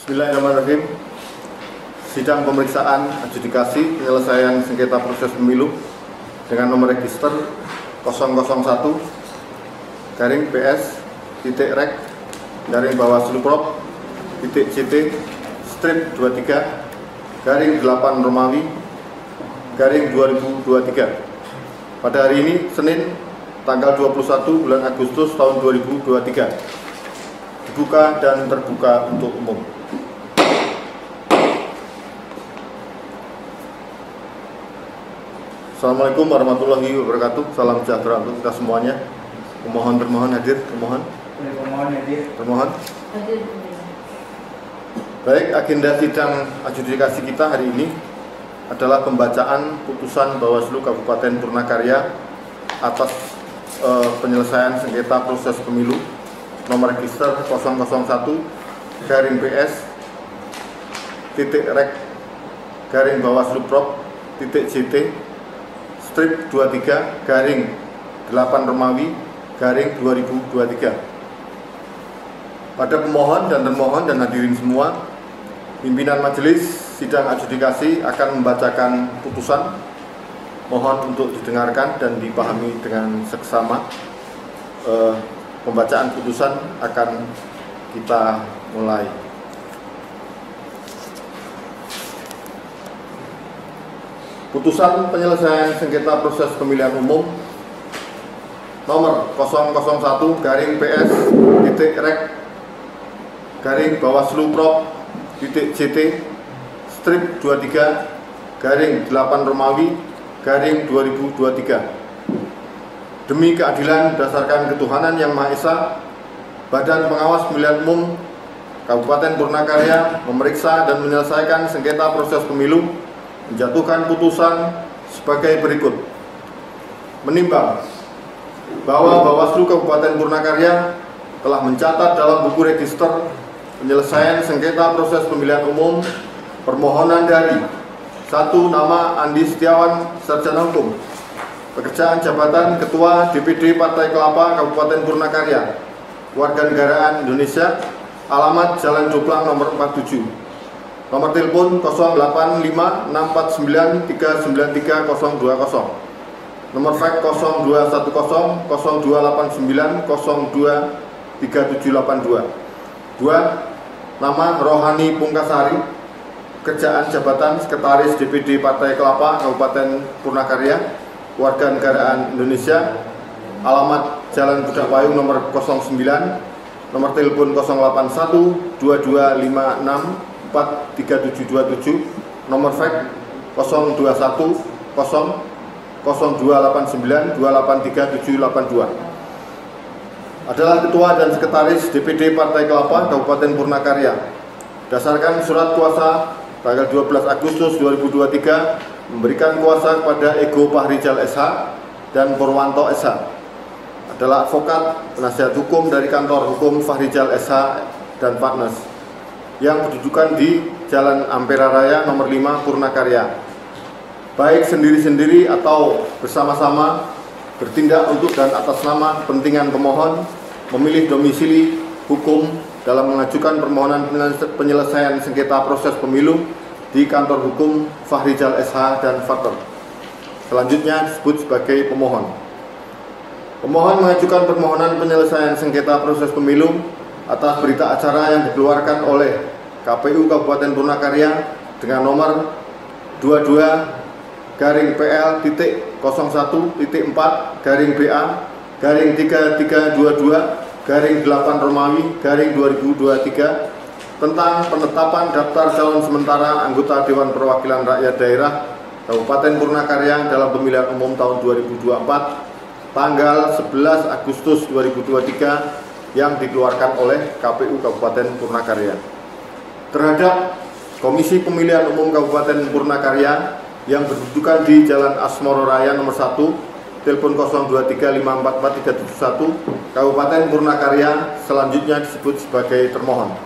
Bismillahirrahmanirrahim. Sidang pemeriksaan adjudikasi penyelesaian sengketa proses pemilu dengan nomor register 001-PS-rek-BS-C-8 pada hari ini, Senin, tanggal 21 bulan Agustus tahun 2023, dibuka dan terbuka untuk umum. Assalamualaikum warahmatullahi wabarakatuh. Salam sejahtera untuk kita semuanya. Termohon hadir. Termohon hadir. Baik, agenda sidang adjudikasi kita hari ini adalah pembacaan putusan Bawaslu Kabupaten Purnakarya atas penyelesaian sengketa proses pemilu nomor register 001-BS-CT-REK-Bawaslu-Prop.CT/8 Pada pemohon dan termohon dan hadirin semua, pimpinan majelis sidang adjudikasi akan membacakan putusan. Mohon untuk didengarkan dan dipahami dengan seksama. Pembacaan putusan akan kita mulai. Putusan penyelesaian sengketa proses pemilihan umum nomor 001-PS-CT-REK-Bawaslu-Prop.CT/8 Demi keadilan berdasarkan ketuhanan Yang Maha Esa, Badan Pengawas Pemilihan Umum Kabupaten Purnakarya memeriksa dan menyelesaikan sengketa proses pemilu, menjatuhkan putusan sebagai berikut. Menimbang bahwa Bawaslu Kabupaten Purnakarya telah mencatat dalam buku register penyelesaian sengketa proses pemilihan umum permohonan dari 1. Nama Andi Setiawan, Sarjana Hukum, pekerjaan jabatan Ketua DPD Partai Kelapa Kabupaten Purnakarya, warganegaraan Indonesia, alamat Jalan Joplang nomor 47, nomor telepon 085649393020, nomor fax 0210-0289-023782. 2. Nama Rohani Pungkasari, pekerjaan jabatan Sekretaris DPD Partai Kelapa Kabupaten Purnakarya, warganegaraan Indonesia, alamat Jalan Budak Payung nomor 09, nomor telepon 081-2256-43727, nomor fax 0210-0289-283-782. Adalah Ketua dan Sekretaris DPD Partai Kelapa Kabupaten Purnakarya. Berdasarkan surat kuasa tanggal 12 Agustus 2023 memberikan kuasa kepada Ego Fahrizal SH dan Purwanto SH. Adalah advokat penasihat hukum dari kantor hukum Fahrizal SH dan Partners yang berkedudukan di Jalan Ampera Raya nomor 5 Purnakarya, baik sendiri-sendiri atau bersama-sama bertindak untuk dan atas nama kepentingan pemohon memilih domisili hukum dalam mengajukan permohonan penyelesaian sengketa proses pemilu di kantor hukum Fahrizal SH dan Partners. Selanjutnya disebut sebagai pemohon. Pemohon mengajukan permohonan penyelesaian sengketa proses pemilu atas berita acara yang dikeluarkan oleh KPU Kabupaten Purnakarya dengan nomor 22-PL.01-4-BA-3322-8 tentang penetapan daftar calon sementara anggota Dewan Perwakilan Rakyat Daerah Kabupaten Purnakarya dalam pemilihan umum tahun 2024 tanggal 11 Agustus 2023 yang dikeluarkan oleh KPU Kabupaten Purnakarya terhadap Komisi Pemilihan Umum Kabupaten Purnakarya yang berkedudukan di Jalan Asmoro Raya nomor 1, telepon 0235443771, Kabupaten Purnakarya, selanjutnya disebut sebagai termohon.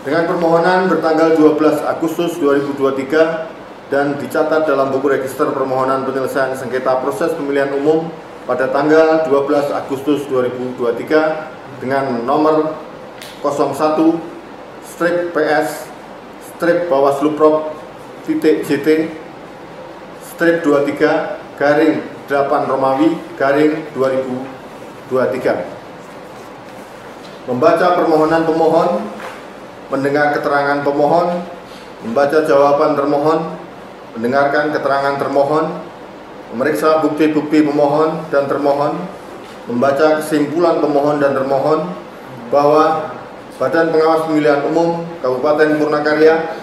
Dengan permohonan bertanggal 12 Agustus 2023 dan dicatat dalam buku register permohonan penyelesaian sengketa proses pemilihan umum pada tanggal 12 Agustus 2023 dengan nomor 01 /PS /Bawaslu Prop .JT /23 Romawi 2023. Membaca permohonan pemohon, mendengar keterangan pemohon, membaca jawaban termohon, mendengarkan keterangan termohon, memeriksa bukti-bukti pemohon dan termohon, membaca kesimpulan pemohon dan termohon bahwa Badan Pengawas Pemilihan Umum Kabupaten Purnakarya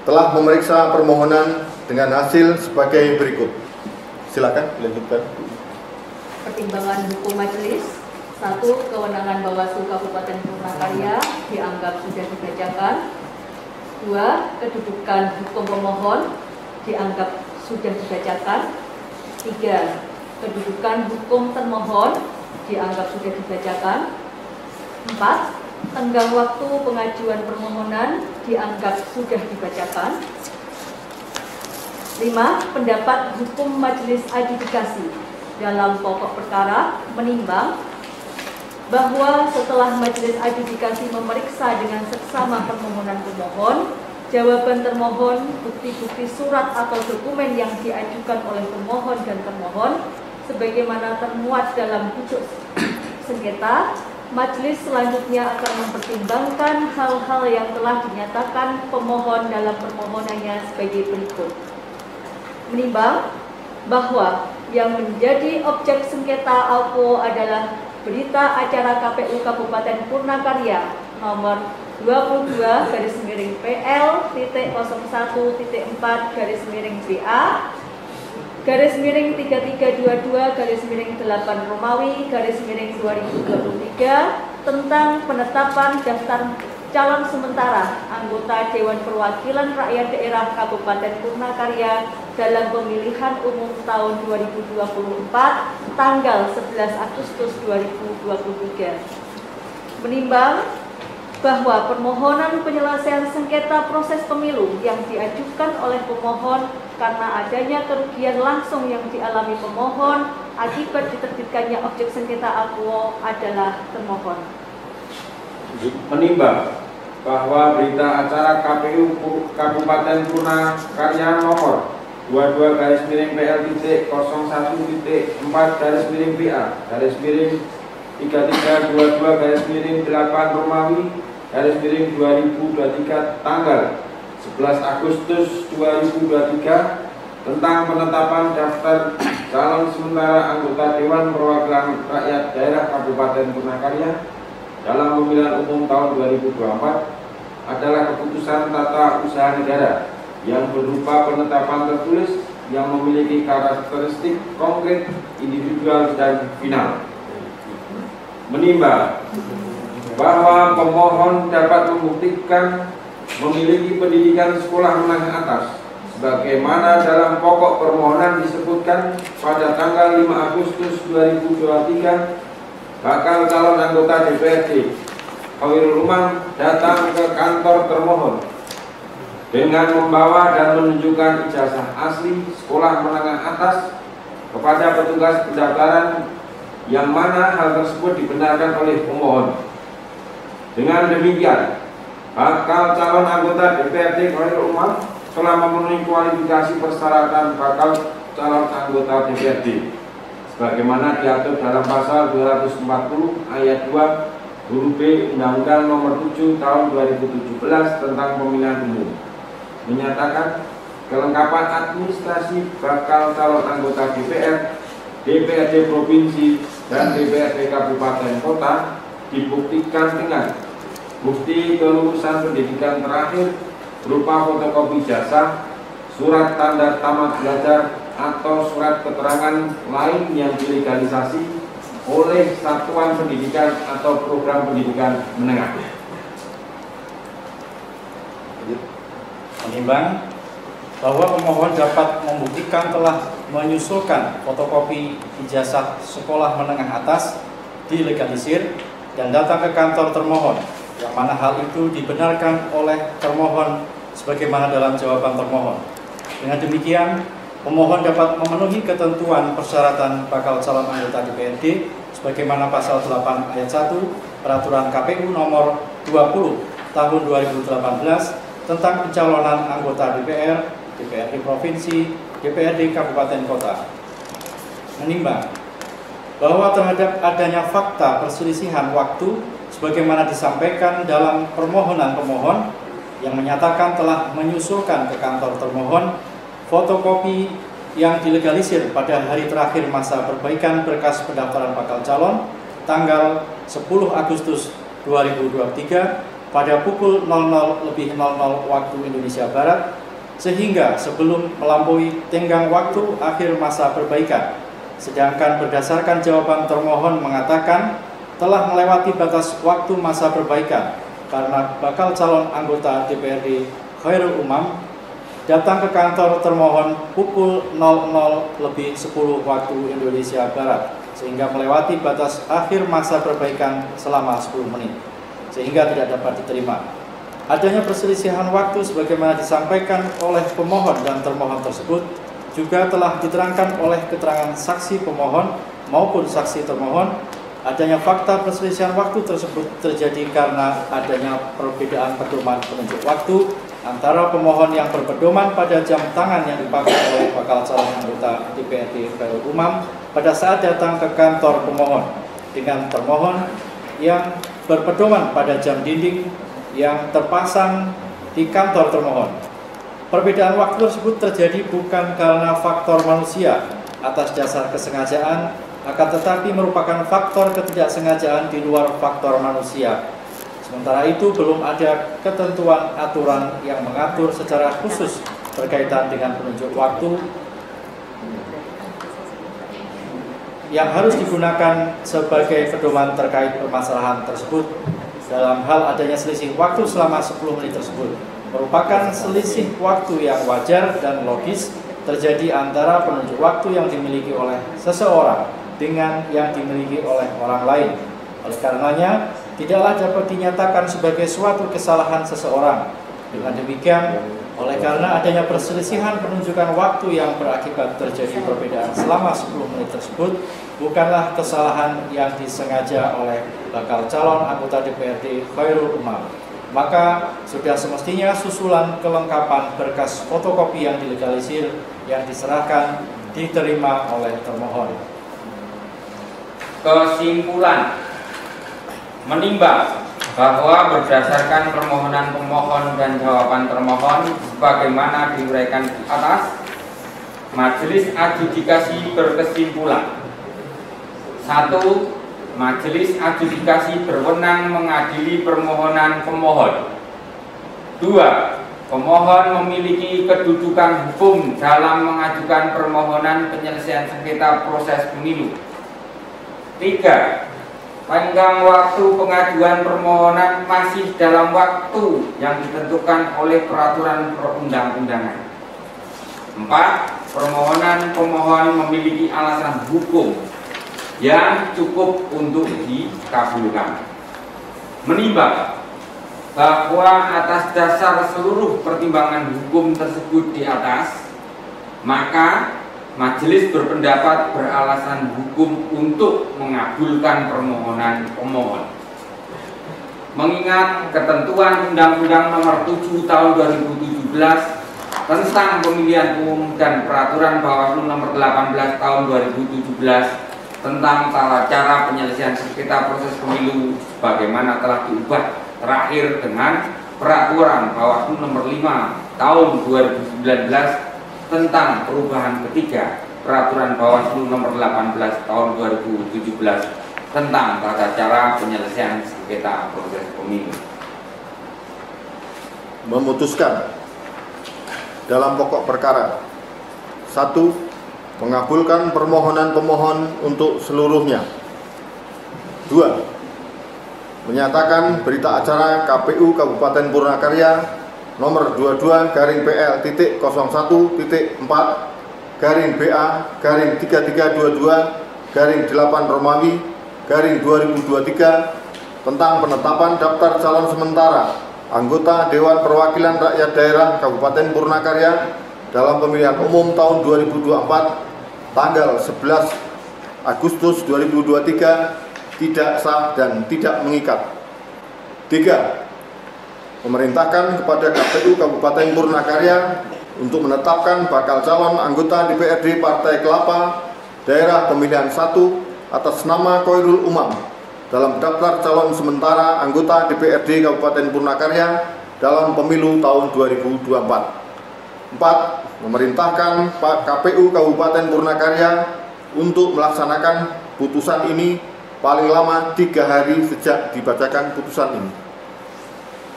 telah memeriksa permohonan dengan hasil sebagai berikut. Silakan dilanjutkan. Pertimbangan hukum majelis. 1. Kewenangan Bawaslu Kabupaten Purnakarya dianggap sudah dibacakan. 2. Kedudukan hukum pemohon dianggap sudah dibacakan. 3. Kedudukan hukum termohon dianggap sudah dibacakan. 4. Tenggang waktu pengajuan permohonan dianggap sudah dibacakan. 5. Pendapat hukum majelis adjudikasi dalam pokok perkara menimbang bahwa setelah majelis adjudikasi memeriksa dengan seksama permohonan pemohon, jawaban termohon, bukti-bukti surat atau dokumen yang diajukan oleh pemohon dan termohon sebagaimana termuat dalam pucuk sengketa, majelis selanjutnya akan mempertimbangkan hal-hal yang telah dinyatakan pemohon dalam permohonannya sebagai berikut. Menimbang bahwa yang menjadi objek sengketa AUKO adalah berita acara KPU Kabupaten Purnakarya nomor 22/PL.01.4/BA /3322/8 Romawi /2023 tentang penetapan daftar calon sementara anggota Dewan Perwakilan Rakyat Daerah Kabupaten Purnakarya dalam pemilihan umum tahun 2024 tanggal 11 Agustus 2023. Menimbang bahwa permohonan penyelesaian sengketa proses pemilu yang diajukan oleh pemohon karena adanya kerugian langsung yang dialami pemohon akibat diterbitkannya objek sengketa AUKO adalah termohon. Menimbang bahwa berita acara KPU Kabupaten Purnakarya nomor 22/PL.01.4/BA /3322/8 Romawi /2023 tanggal 11 Agustus 2023 tentang penetapan daftar calon sementara anggota Dewan Perwakilan Rakyat Daerah Kabupaten Purnakarya dalam pemilihan umum tahun 2024 adalah keputusan tata usaha negara yang berupa penetapan tertulis yang memiliki karakteristik konkret, individual, dan final. Menimbang bahwa pemohon dapat membuktikan memiliki pendidikan sekolah menengah atas sebagaimana dalam pokok permohonan disebutkan pada tanggal 5 Agustus 2023 bakal calon anggota DPRD Khairul Umam datang ke kantor termohon dengan membawa dan menunjukkan ijazah asli sekolah menengah atas kepada petugas pendaftaran yang mana hal tersebut dibenarkan oleh pemohon. Dengan demikian, bakal calon anggota DPRD Khairul Umam telah memenuhi kualifikasi persyaratan bakal calon anggota DPRD sebagaimana diatur dalam pasal 240 ayat 2 huruf B Undang-Undang Nomor 7 Tahun 2017 tentang Pemilihan Umum, menyatakan kelengkapan administrasi bakal calon anggota DPR, DPRD Provinsi, dan DPRD Kabupaten Kota dibuktikan dengan bukti kelulusan pendidikan terakhir berupa fotokopi ijazah, surat tanda tamat belajar, atau surat keterangan lain yang dilegalisasi oleh satuan pendidikan atau program pendidikan menengah. Menimbang bahwa pemohon dapat membuktikan telah menyusulkan fotokopi ijazah sekolah menengah atas dilegalisir dan datang ke kantor termohon, yang mana hal itu dibenarkan oleh termohon sebagaimana dalam jawaban termohon. Dengan demikian, pemohon dapat memenuhi ketentuan persyaratan bakal calon anggota DPRD sebagaimana pasal 8 ayat 1 Peraturan KPU nomor 20 tahun 2018 tentang pencalonan anggota DPR, DPRD Provinsi, DPRD Kabupaten Kota. Menimbang bahwa terhadap adanya fakta perselisihan waktu sebagaimana disampaikan dalam permohonan pemohon yang menyatakan telah menyusulkan ke kantor termohon fotokopi yang dilegalisir pada hari terakhir masa perbaikan berkas pendaftaran bakal calon tanggal 10 Agustus 2023 pada pukul 00.00 waktu Indonesia Barat, sehingga sebelum melampaui tenggang waktu akhir masa perbaikan. Sedangkan berdasarkan jawaban termohon mengatakan telah melewati batas waktu masa perbaikan karena bakal calon anggota DPRD Khairul Umam datang ke kantor termohon pukul 00.10 waktu Indonesia Barat, sehingga melewati batas akhir masa perbaikan selama 10 menit, sehingga tidak dapat diterima. Adanya perselisihan waktu sebagaimana disampaikan oleh pemohon dan termohon tersebut juga telah diterangkan oleh keterangan saksi pemohon maupun saksi termohon. Adanya fakta perselisihan waktu tersebut terjadi karena adanya perbedaan pedoman penunjuk waktu antara pemohon yang berpedoman pada jam tangan yang dipakai oleh bakal calon anggota DPRD Khairul Umam pada saat datang ke kantor pemohon dengan termohon yang berpedoman pada jam dinding yang terpasang di kantor termohon. Perbedaan waktu tersebut terjadi bukan karena faktor manusia atas dasar kesengajaan, akan tetapi merupakan faktor ketidaksengajaan di luar faktor manusia. Sementara itu belum ada ketentuan aturan yang mengatur secara khusus berkaitan dengan penunjuk waktu yang harus digunakan sebagai pedoman terkait permasalahan tersebut. Dalam hal adanya selisih waktu selama 10 menit tersebut merupakan selisih waktu yang wajar dan logis terjadi antara penunjuk waktu yang dimiliki oleh seseorang dengan yang dimiliki oleh orang lain. Oleh karenanya, tidaklah dapat dinyatakan sebagai suatu kesalahan seseorang. Dengan demikian, oleh karena adanya perselisihan penunjukan waktu yang berakibat terjadi perbedaan selama 10 menit tersebut, bukanlah kesalahan yang disengaja oleh bakal calon anggota DPRD Khairul Umam. Maka sudah semestinya susulan kelengkapan berkas fotokopi yang dilegalisir yang diserahkan diterima oleh termohon. Kesimpulan, menimbang bahwa berdasarkan permohonan pemohon dan jawaban termohon sebagaimana diuraikan di atas, Majelis Adjudikasi berkesimpulan: 1. Majelis Adjudikasi berwenang mengadili permohonan pemohon. 2. Pemohon memiliki kedudukan hukum dalam mengajukan permohonan penyelesaian sengketa proses pemilu. 3. Tenggang waktu pengajuan permohonan masih dalam waktu yang ditentukan oleh peraturan perundang-undangan. 4. Permohonan pemohon memiliki alasan hukum yang cukup untuk dikabulkan. Menimbang bahwa atas dasar seluruh pertimbangan hukum tersebut di atas, maka Majelis berpendapat beralasan hukum untuk mengabulkan permohonan pemohon. Mengingat ketentuan Undang-Undang Nomor 7 Tahun 2017 tentang Pemilihan Umum dan Peraturan Bawaslu Nomor 18 Tahun 2017 tentang tata cara penyelesaian sengketa proses pemilu sebagaimana telah diubah terakhir dengan Peraturan Bawaslu Nomor 5 Tahun 2019 tentang perubahan ketiga Peraturan Bawaslu Nomor 18 Tahun 2017 tentang tata cara penyelesaian sengketa proses pemilu. Memutuskan dalam pokok perkara: 1. Mengabulkan permohonan pemohon untuk seluruhnya. 2. Menyatakan berita acara KPU Kabupaten Purnakarya nomor 22/PL.04/BA/3322/8 Romawi /2023 tentang penetapan daftar calon sementara anggota Dewan Perwakilan Rakyat Daerah Kabupaten Purnakarya dalam pemilihan umum tahun 2024 tanggal 11 Agustus 2023 tidak sah dan tidak mengikat. 3. memerintahkan kepada KPU Kabupaten Purnakarya untuk menetapkan bakal calon anggota DPRD Partai Kelapa Daerah Pemilihan 1 atas nama Khairul Umam dalam daftar calon sementara anggota DPRD Kabupaten Purnakarya dalam pemilu tahun 2024. 4. Memerintahkan Pak KPU Kabupaten Purnakarya untuk melaksanakan putusan ini paling lama 3 hari sejak dibacakan putusan ini.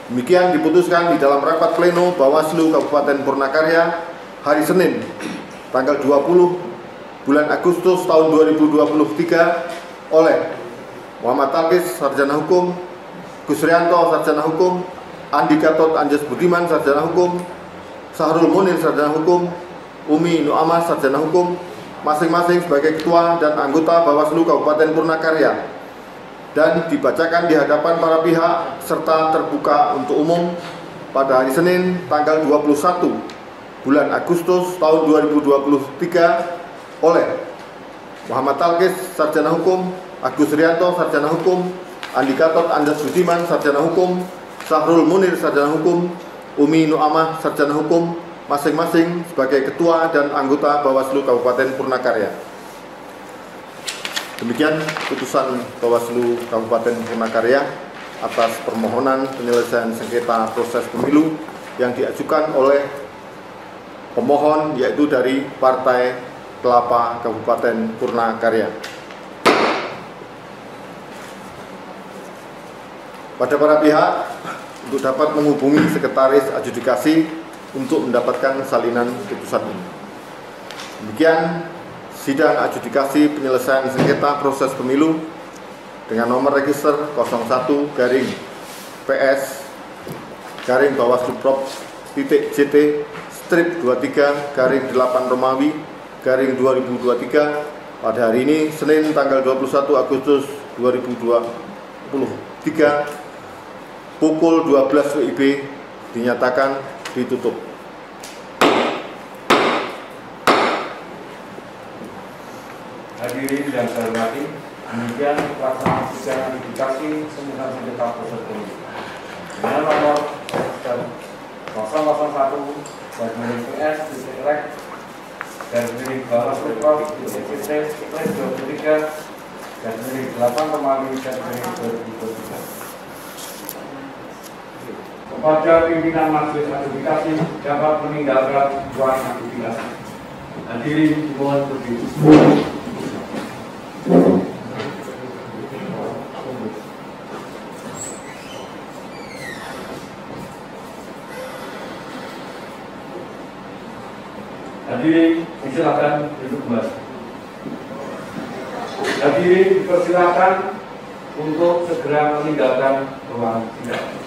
Demikian diputuskan di dalam rapat pleno Bawaslu Kabupaten Purnakarya hari Senin tanggal 20 bulan Agustus tahun 2023 oleh Muhammad Talkis, Sarjana Hukum, Gusrianto, Sarjana Hukum, Andi Gatot Anjas Budiman, Sarjana Hukum, Sahrul Munir, Sarjana Hukum, Umi Nu'amah, Sarjana Hukum, masing-masing sebagai ketua dan anggota Bawaslu Kabupaten Purnakarya, dan dibacakan di hadapan para pihak serta terbuka untuk umum pada hari Senin tanggal 21 bulan Agustus tahun 2023 oleh Muhammad Talkis, Sarjana Hukum, Agus Rianto, Sarjana Hukum, Andi Gatot Anjas Budiman, Sarjana Hukum, Sahrul Munir, Sarjana Hukum, Umi Nu'amah, Sarjana Hukum, masing-masing sebagai ketua dan anggota Bawaslu Kabupaten Purnakarya. Demikian putusan Bawaslu Kabupaten Purnakarya atas permohonan penyelesaian sengketa proses pemilu yang diajukan oleh pemohon, yaitu dari Partai Kelapa Kabupaten Purnakarya. Pada para pihak untuk dapat menghubungi Sekretaris Adjudikasi untuk mendapatkan salinan putusan ini. Demikian sidang adjudikasi penyelesaian sengketa proses pemilu dengan nomor register 01-PS-JT-23-8 pada hari ini Senin tanggal 21 Agustus 2023 pukul 12 WIB dinyatakan ditutup. Hadirin yang saya hormati, demikian pelaksanaan sidang adjudikasi sengketa proses pemilu dengan nomor 001-PS-JT-23-8 kepada pimpinan majelis adjudikasi dapat meninggalkan ruang adjudikasi. Hadirin dimohon berdiri. Hadirin silakan duduk kembali. Hadirin dipersilakan untuk segera meninggalkan ruang sidang.